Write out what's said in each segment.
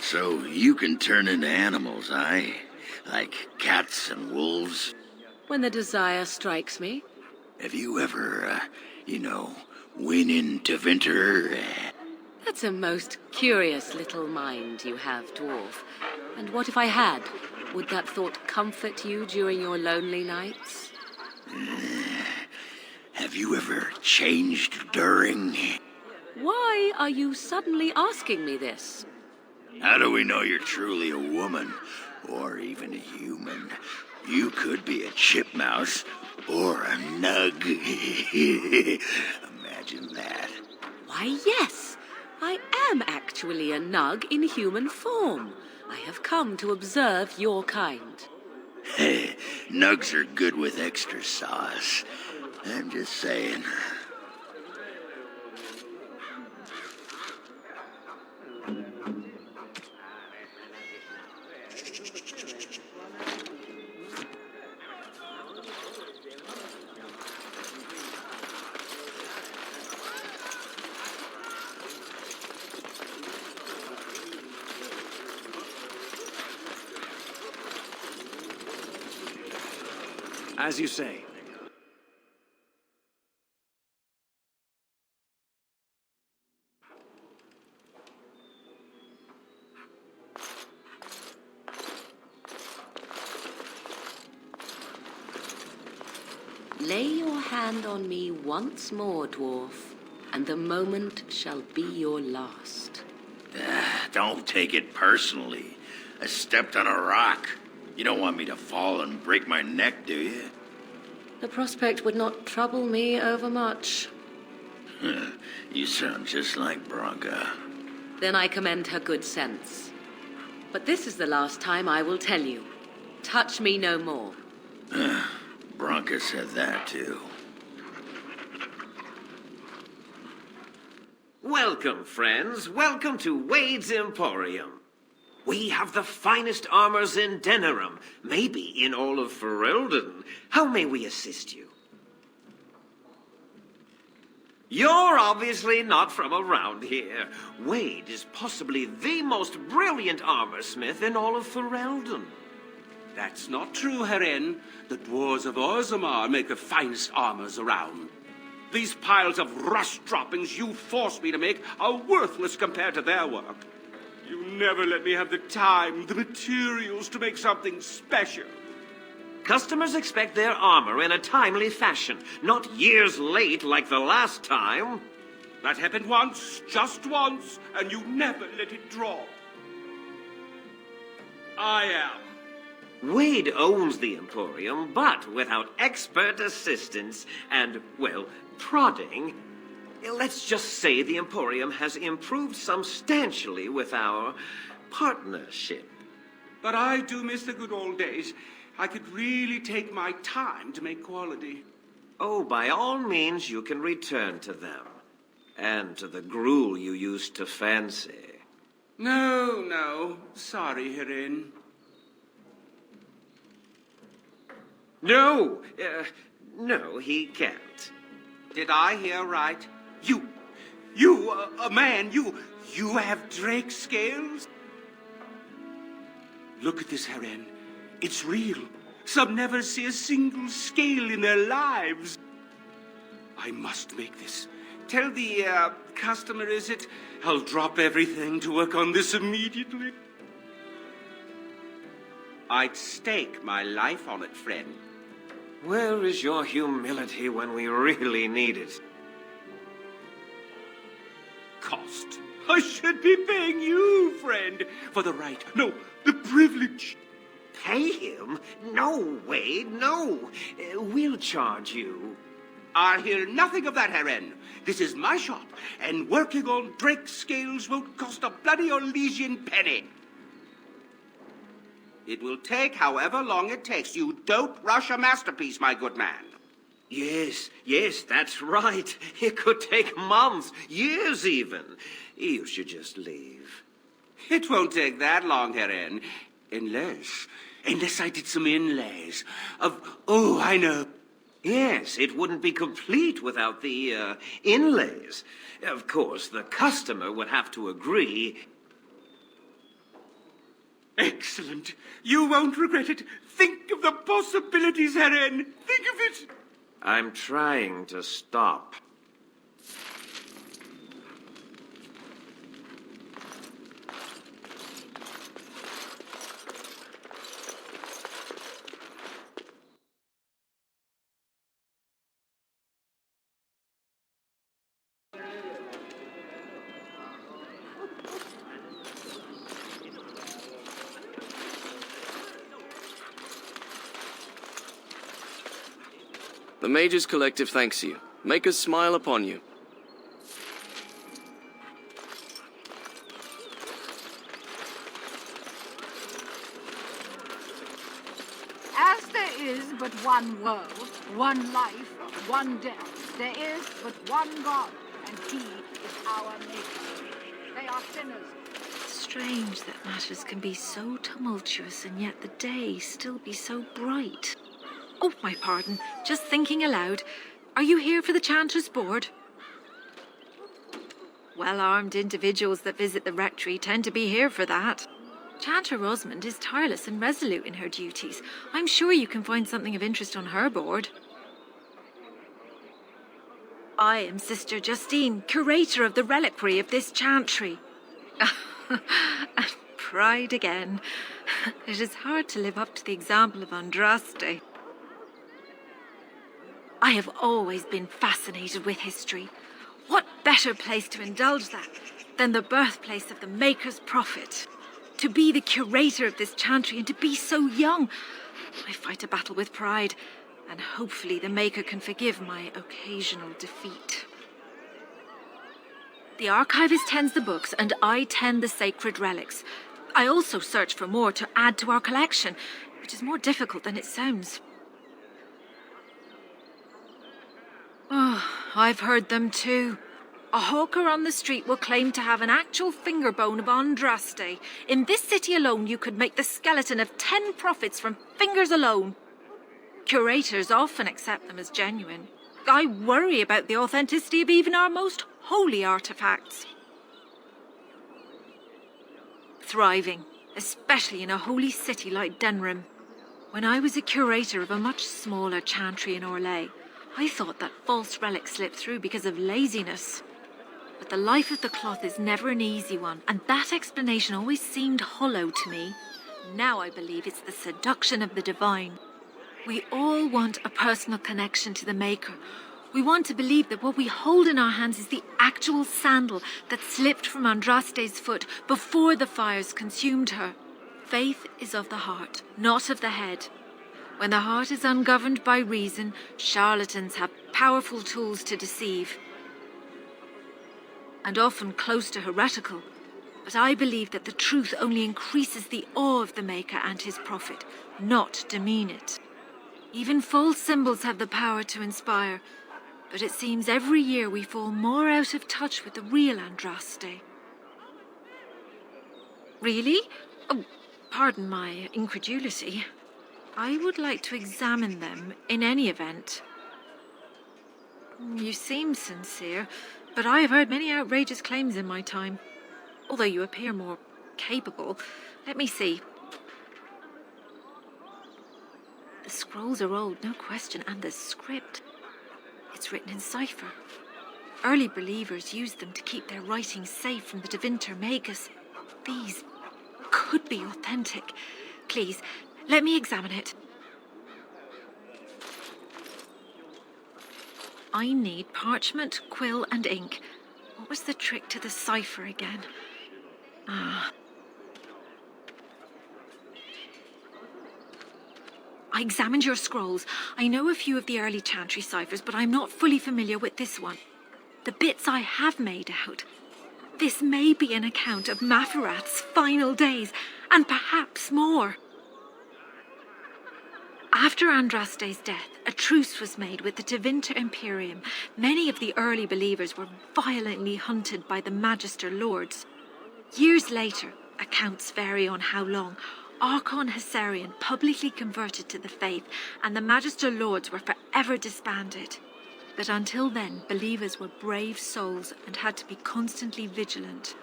So you can turn into animals, aye? Like cats and wolves? When the desire strikes me. Have you ever, went into winter? That's a most curious little mind you have, dwarf. And what if I had? Would that thought comfort you during your lonely nights? Have you ever changed during? Why are you suddenly asking me this? How do we know you're truly a woman? Or even a human? You could be a chipmouse or a nug. Imagine that. Why, yes. I am actually a nug in human form. I have come to observe your kind. Nugs are good with extra sauce. I'm just saying. As you say. Lay your hand on me once more, dwarf, and the moment shall be your last. Don't take it personally. I stepped on a rock. You don't want me to fall and break my neck, do you? The prospect would not trouble me overmuch. You sound just like Bronca. Then I commend her good sense. But this is the last time I will tell you. Touch me no more. Bronca said that, too. Welcome, friends. Welcome to Wade's Emporium. We have the finest armors in Denerim, maybe in all of Ferelden. How may we assist you? You're obviously not from around here. Wade is possibly the most brilliant armorsmith in all of Ferelden. That's not true, Herin. The dwarves of Orzammar make the finest armors around. These piles of rust droppings you force me to make are worthless compared to their work. You never let me have the time, the materials to make something special. Customers expect their armor in a timely fashion, not years late like the last time. That happened once, just once, and you never let it drop. I am. Wade owns the Emporium, but without expert assistance and, well, prodding, let's just say the Emporium has improved substantially with our partnership. But I do miss the good old days. I could really take my time to make quality. Oh, by all means, you can return to them. And to the gruel you used to fancy. No. Sorry, Herin. No, he can't. Did I hear right? You, a man, you have Drakescales? Look at this, Herin. It's real. Some never see a single scale in their lives. I must make this. Tell the, customer, is it? I'll drop everything to work on this immediately. I'd stake my life on it, friend. Where is your humility when we really need it? Cost. I should be paying you, friend, for the right, no, the privilege. Pay him? No, Wade, no. We'll charge you. I'll hear nothing of that, Herin. This is my shop, and working on Drakescales won't cost a bloody Elysian penny. It will take however long it takes. You don't rush a masterpiece, my good man. Yes, that's right. It could take months, years even. You should just leave. It won't take that long, Herin. Unless I did some inlays of... Oh, I know. Yes, it wouldn't be complete without the, inlays. Of course, the customer would have to agree. Excellent. You won't regret it. Think of the possibilities, Heren. Think of it. I'm trying to stop. The Mage's collective thanks you. Make us smile upon you. As there is but one world, one life, one death, there is but one God, and He is our Maker. They are sinners. Strange that matters can be so tumultuous and yet the day still be so bright. Oh, my pardon. Just thinking aloud. Are you here for the Chanter's Board? Well-armed individuals that visit the rectory tend to be here for that. Chanter Rosamond is tireless and resolute in her duties. I'm sure you can find something of interest on her board. I am Sister Justine, curator of the reliquary of this chantry. And pride again. It is hard to live up to the example of Andraste. I have always been fascinated with history. What better place to indulge that than the birthplace of the Maker's prophet? To be the curator of this chantry and to be so young. I fight a battle with pride, and hopefully the Maker can forgive my occasional defeat. The archivist tends the books, and I tend the sacred relics. I also search for more to add to our collection, which is more difficult than it sounds. Oh, I've heard them too. A hawker on the street will claim to have an actual finger bone of Andraste. In this city alone, you could make the skeleton of 10 prophets from fingers alone. Curators often accept them as genuine. I worry about the authenticity of even our most holy artifacts. Thriving, especially in a holy city like Denerim. When I was a curator of a much smaller chantry in Orlais, I thought that false relics slipped through because of laziness. But the life of the cloth is never an easy one, and that explanation always seemed hollow to me. Now I believe it's the seduction of the divine. We all want a personal connection to the Maker. We want to believe that what we hold in our hands is the actual sandal that slipped from Andraste's foot before the fires consumed her. Faith is of the heart, not of the head. When the heart is ungoverned by reason, charlatans have powerful tools to deceive. And often close to heretical. But I believe that the truth only increases the awe of the Maker and his prophet, not demean it. Even false symbols have the power to inspire, but it seems every year we fall more out of touch with the real Andraste. Really? Oh, pardon my incredulity. I would like to examine them in any event. You seem sincere, but I have heard many outrageous claims in my time. Although you appear more capable. Let me see. The scrolls are old, no question, and the script. It's written in cipher. Early believers used them to keep their writings safe from the Divinter Magus. These could be authentic. Please, let me examine it. I need parchment, quill, and ink. What was the trick to the cipher again? Ah. I examined your scrolls. I know a few of the early chantry ciphers, but I'm not fully familiar with this one. The bits I have made out. This may be an account of Mafurat's final days, and perhaps more. After Andraste's death, a truce was made with the Divinter Imperium. Many of the early believers were violently hunted by the Magister Lords. Years later, accounts vary on how long, Archon Hessarian publicly converted to the faith, and the Magister Lords were forever disbanded. But until then, believers were brave souls and had to be constantly vigilant.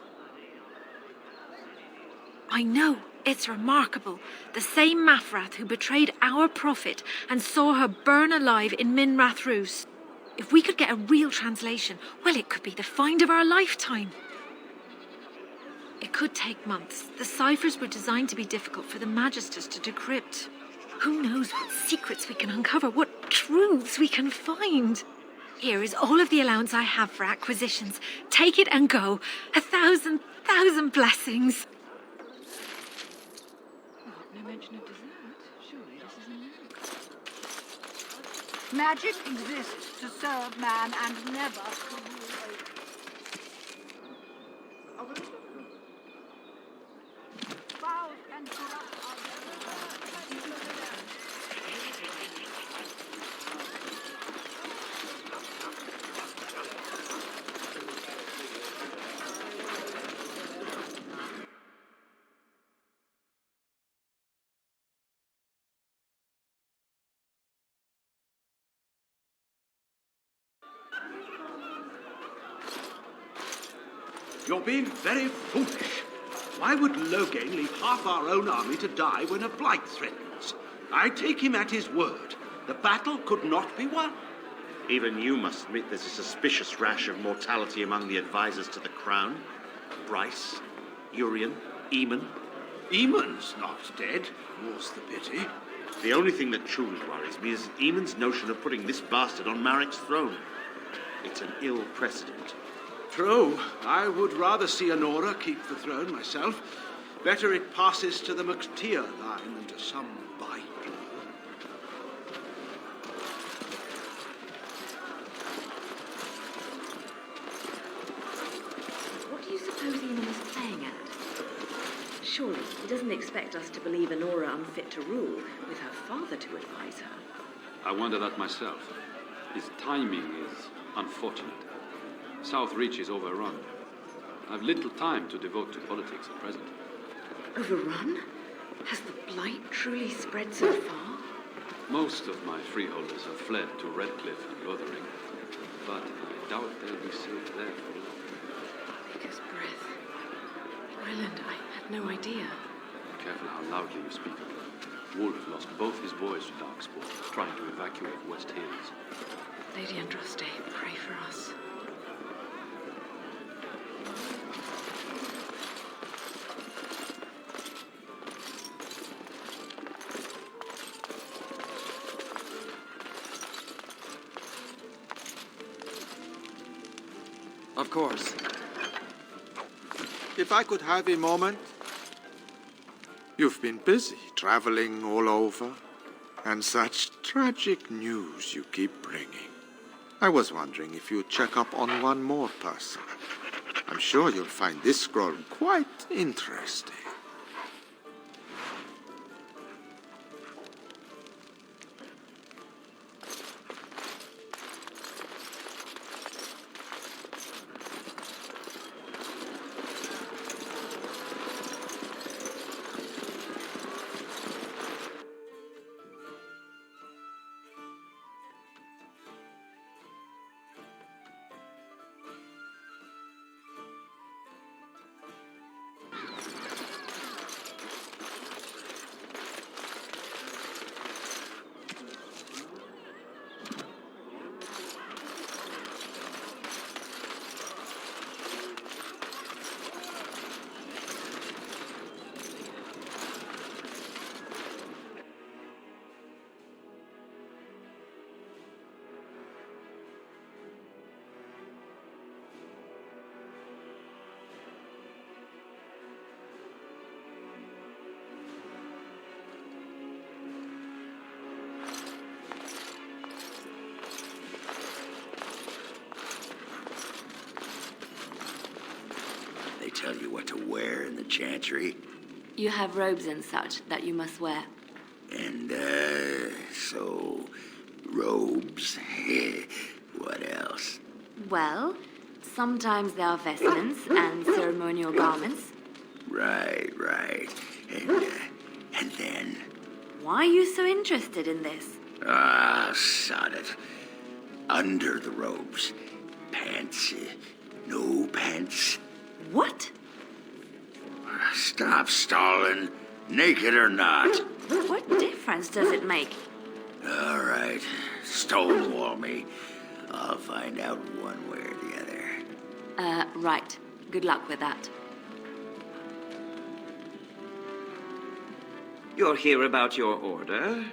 I know. It's remarkable. The same Mafrath who betrayed our prophet and saw her burn alive in Minrath Rus. If we could get a real translation, well, it could be the find of our lifetime. It could take months. The ciphers were designed to be difficult for the Magisters to decrypt. Who knows what secrets we can uncover, what truths we can find. Here is all of the allowance I have for acquisitions. Take it and go. 1,000 blessings. No mention of dessert. Surely this is a miracle. Magic exists to serve man and never to rule over. Foul and corrupt are You're being very foolish. Why would Loghain leave half our own army to die when a blight threatens? I take him at his word. The battle could not be won. Even you must admit there's a suspicious rash of mortality among the advisors to the crown. Bryce, Urien, Eamon. Eamon's not dead, more's the pity. The only thing that truly worries me is Eamon's notion of putting this bastard on Marek's throne. It's an ill precedent. True. I would rather see Honora keep the throne myself. Better it passes to the McTeer line than to some bite. What do you suppose Eamon is playing at? Surely he doesn't expect us to believe Honora unfit to rule with her father to advise her. I wonder that myself. His timing is unfortunate. South Reach is overrun. I've little time to devote to politics at present. Overrun? Has the blight truly spread so far? Most of my freeholders have fled to Redcliffe and Lothering, but I doubt they'll be safe there for long. Vicar's breath. Ryland, I had no idea. Be careful how loudly you speak of it. Wolf lost both his boys to Darkspawn, trying to evacuate West Hills. Lady Andraste, pray for us. Of course. If I could have a moment. You've been busy traveling all over, and such tragic news you keep bringing. I was wondering if you'd check up on one more person. I'm sure you'll find this scroll quite interesting. Tell you what to wear in the chantry. You have robes and such that you must wear. And, so, robes. What else? Well, sometimes there are vestments and ceremonial garments. Right. And then? Why are you so interested in this? Sod it. Under the robes. Pants. No pants. What? Stop stalling, naked or not. What difference does it make? All right, stonewall me. I'll find out one way or the other. Right. Good luck with that. You're here about your order?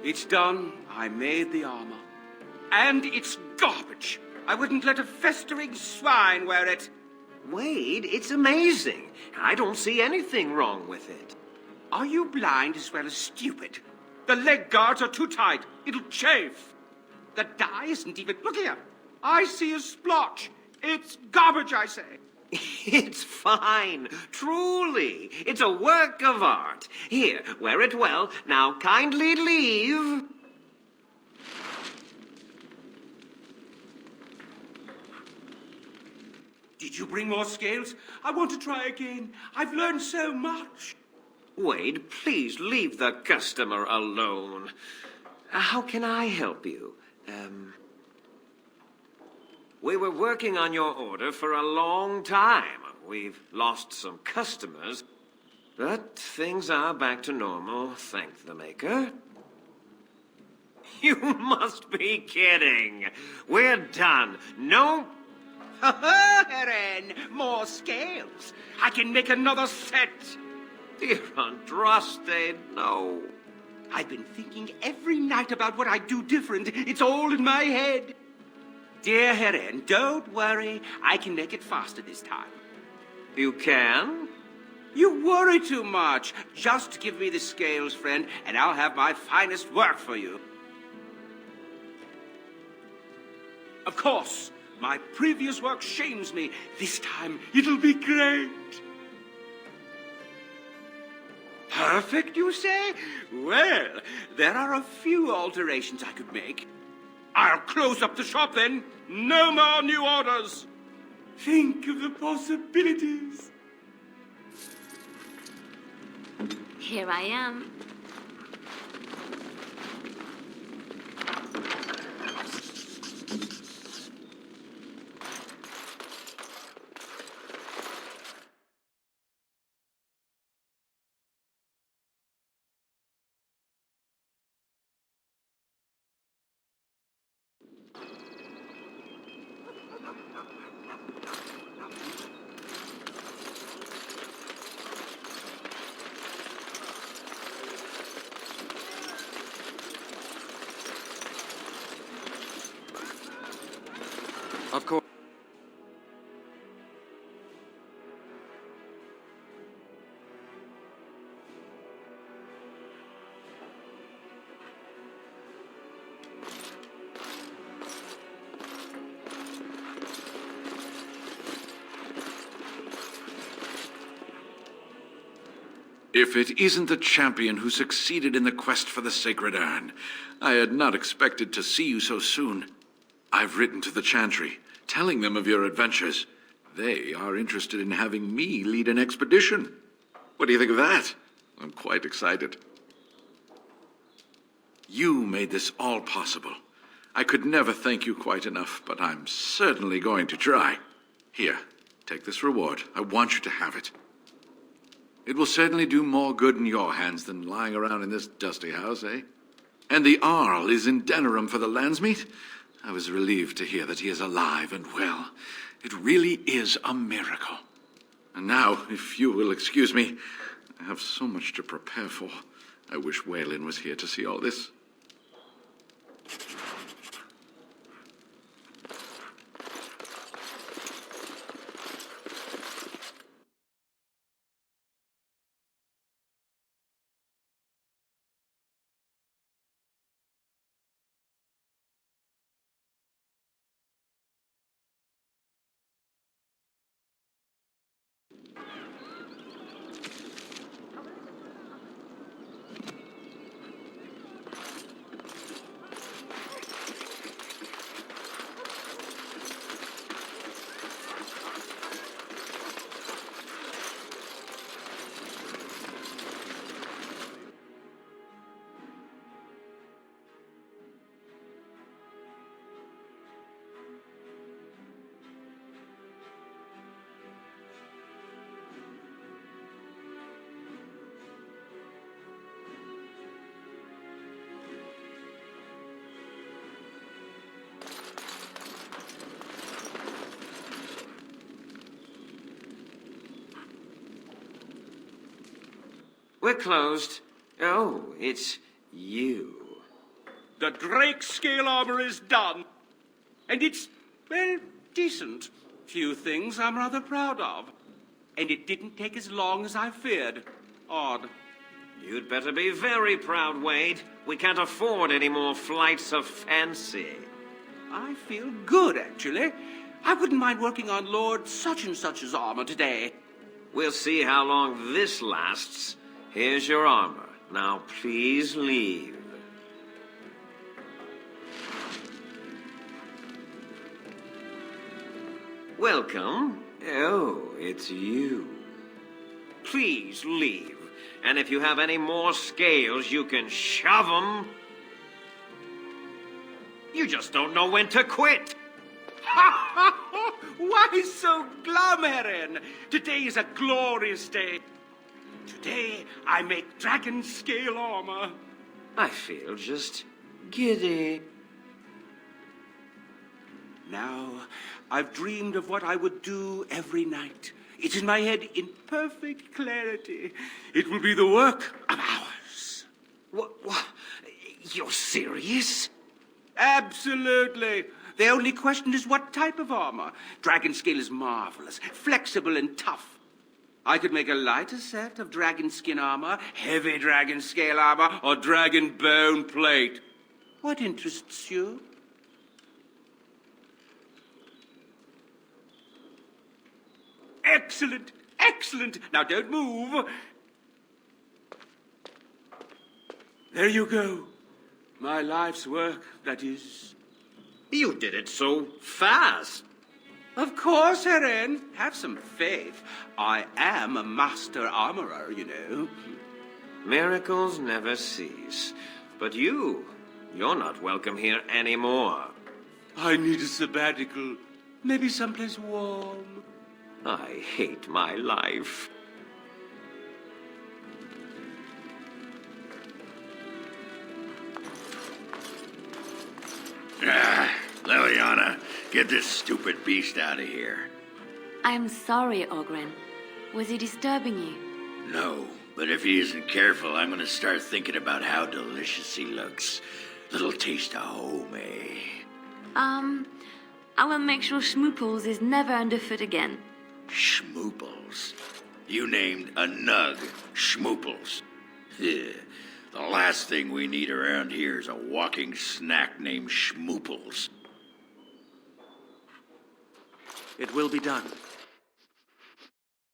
It's done. I made the armor. And it's garbage. I wouldn't let a festering swine wear it. Wade, it's amazing. I don't see anything wrong with it. Are you blind as well as stupid? The leg guards are too tight. It'll chafe. The dye isn't even... Look here. I see a splotch. It's garbage, I say. It's fine. Truly. It's a work of art. Here, wear it well. Now kindly leave. Did you bring more scales? I want to try again. I've learned so much. Wade, please leave the customer alone. How can I help you? We were working on your order for a long time. We've lost some customers, but things are back to normal, thank the Maker. You must be kidding. We're done. No... Eren, more scales. I can make another set. Dear Andraste, no. I've been thinking every night about what I'd do different. It's all in my head. Dear Eren, don't worry. I can make it faster this time. You can? You worry too much. Just give me the scales, friend, and I'll have my finest work for you. Of course, my previous work shames me. This time, it'll be great. Perfect, you say? Well, there are a few alterations I could make. I'll close up the shop then. No more new orders. Think of the possibilities. Here I am. Of course. If it isn't the champion who succeeded in the quest for the sacred urn, I had not expected to see you so soon. I've written to the Chantry, telling them of your adventures. They are interested in having me lead an expedition. What do you think of that? I'm quite excited. You made this all possible. I could never thank you quite enough, but I'm certainly going to try. Here, take this reward. I want you to have it. It will certainly do more good in your hands than lying around in this dusty house, eh? And the Arl is in Denerim for the Landsmeet? I was relieved to hear that he is alive and well. It really is a miracle. And now, if you will excuse me, I have so much to prepare for. I wish Waylon was here to see all this. We're closed. Oh, it's you. The Drakescale armor is done. And it's, well, decent. Few things I'm rather proud of. And it didn't take as long as I feared. Odd. You'd better be very proud, Wade. We can't afford any more flights of fancy. I feel good, actually. I wouldn't mind working on Lord such-and-such's armor today. We'll see how long this lasts. Here's your armor. Now, please leave. Welcome. Oh, it's you. Please leave. And if you have any more scales, you can shove them. You just don't know when to quit. Why so glum, Heron? Today is a glorious day. Today, I make dragon scale armor. I feel just giddy. Now, I've dreamed of what I would do every night. It's in my head in perfect clarity. It will be the work of hours. What? You're serious? Absolutely. The only question is what type of armor. Dragon scale is marvelous, flexible and tough. I could make a lighter set of dragon skin armor, heavy dragon scale armor, or dragon bone plate. What interests you? Excellent, excellent. Now don't move. There you go. My life's work, that is. You did it so fast. Of course, Heron. Have some faith. I am a master armorer, you know. Miracles never cease. But you're not welcome here anymore. I need a sabbatical. Maybe someplace warm. I hate my life. Leliana, get this stupid beast out of here. I'm sorry, Ogren. Was he disturbing you? No, but if he isn't careful, I'm gonna start thinking about how delicious he looks. Little taste of home, eh? I will make sure Schmooples is never underfoot again. Schmooples? You named a nug Schmooples. The last thing we need around here is a walking snack named Schmooples. It will be done.